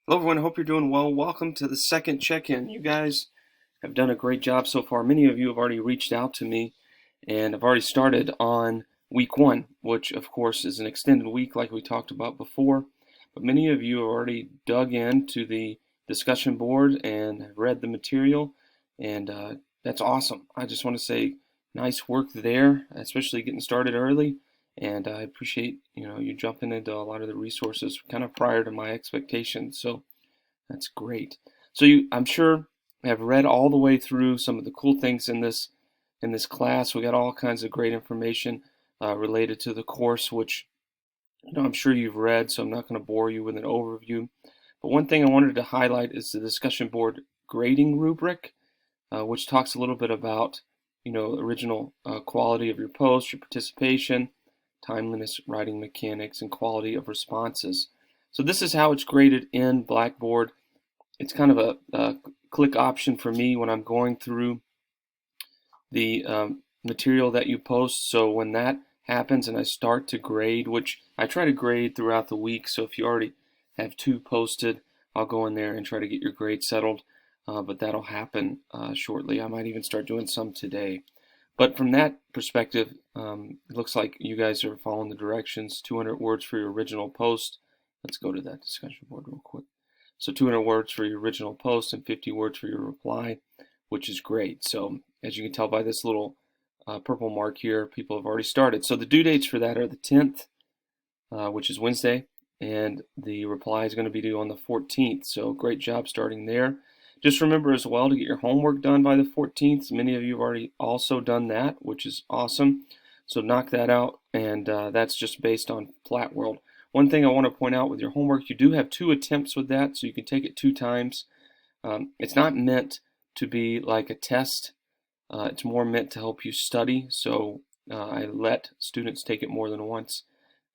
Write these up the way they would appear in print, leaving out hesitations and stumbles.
Hello everyone, hope you're doing well. Welcome to the second check-in. You guys have done a great job so far. Many of you have already reached out to me and have already started on week one, which of course is an extended week like we talked about before. But many of you have already dug into the discussion board and have read the material, and that's awesome. I just want to say nice work there, especially getting started early. And I appreciate you jumping into a lot of the resources kind of prior to my expectations. So that's great. So I'm sure, have read all the way through some of the cool things in this class. We got all kinds of great information related to the course, which I'm sure you've read. So I'm not going to bore you with an overview. But one thing I wanted to highlight is the discussion board grading rubric, which talks a little bit about original quality of your post, your participation, timeliness, writing mechanics, and quality of responses. So this is how it's graded in Blackboard. It's kind of a click option for me when I'm going through the material that you post. So when that happens and I start to grade, which I try to grade throughout the week, so if you already have 2 posted, I'll go in there and try to get your grade settled, but that'll happen shortly. I might even start doing some today. But from that perspective, it looks like you guys are following the directions. 200 words for your original post. Let's go to that discussion board real quick. So 200 words for your original post and 50 words for your reply, which is great. So as you can tell by this little purple mark here, people have already started. So the due dates for that are the 10th, which is Wednesday, and the reply is going to be due on the 14th. So great job starting there. Just remember as well to get your homework done by the 14th. Many of you have already also done that, which is awesome. So knock that out, and that's just based on Flat World. One thing I want to point out with your homework, you do have 2 attempts with that, so you can take it 2 times. It's not meant to be like a test. It's more meant to help you study. So I let students take it more than once,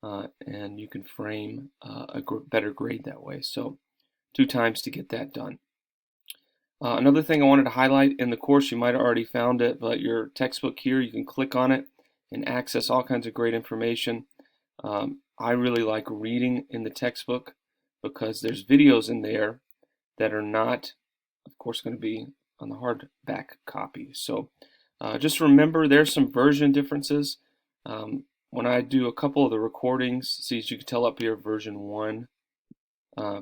and you can frame a better grade that way. So 2 times to get that done. Another thing I wanted to highlight in the course, you might have already found it, but your textbook here, you can click on it and access all kinds of great information. I really like reading in the textbook because there's videos in there that are not, of course, going to be on the hardback copy. So just remember there's some version differences. When I do a couple of the recordings, see, as you can tell up here, version 1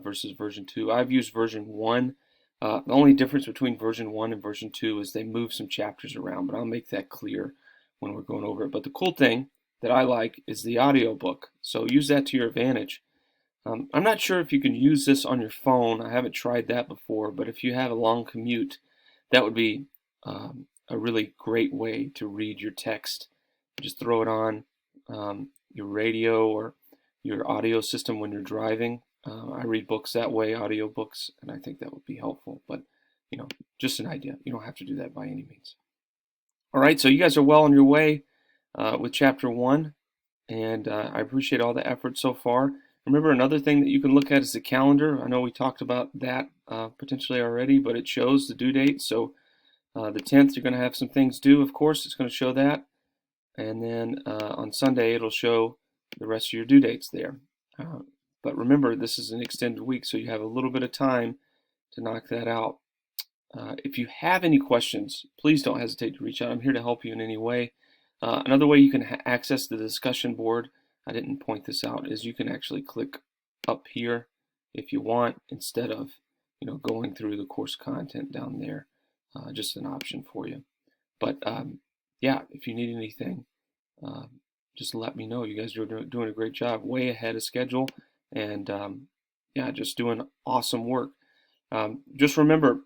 versus version 2. I've used version 1. The only difference between version 1 and version 2 is they move some chapters around, but I'll make that clear when we're going over it. But the cool thing that I like is the audio book, so use that to your advantage. I'm not sure if you can use this on your phone. I haven't tried that before, but if you have a long commute, that would be a really great way to read your text. Just throw it on your radio or your audio system when you're driving. I read books that way, audiobooks, and I think that would be helpful. But, just an idea. You don't have to do that by any means. All right, so you guys are well on your way with Chapter 1, and I appreciate all the effort so far. Remember, another thing that you can look at is the calendar. I know we talked about that potentially already, but it shows the due date. So the 10th, you're going to have some things due, of course. It's going to show that. And then on Sunday, it'll show the rest of your due dates there. But remember, this is an extended week, so you have a little bit of time to knock that out. If you have any questions, please don't hesitate to reach out. I'm here to help you in any way. Another way you can access the discussion board, I didn't point this out, is you can actually click up here if you want, instead of going through the course content down there. Just an option for you. But yeah, if you need anything, just let me know. You guys are doing a great job, way ahead of schedule, and yeah, just doing awesome work. Just remember,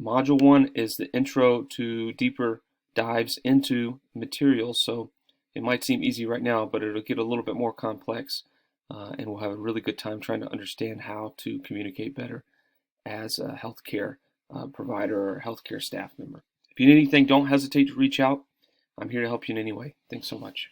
Module 1 is the intro to deeper dives into materials, so it might seem easy right now, but it'll get a little bit more complex, and we'll have a really good time trying to understand how to communicate better as a healthcare provider or healthcare staff member. If you need anything, don't hesitate to reach out. I'm here to help you in any way. Thanks so much.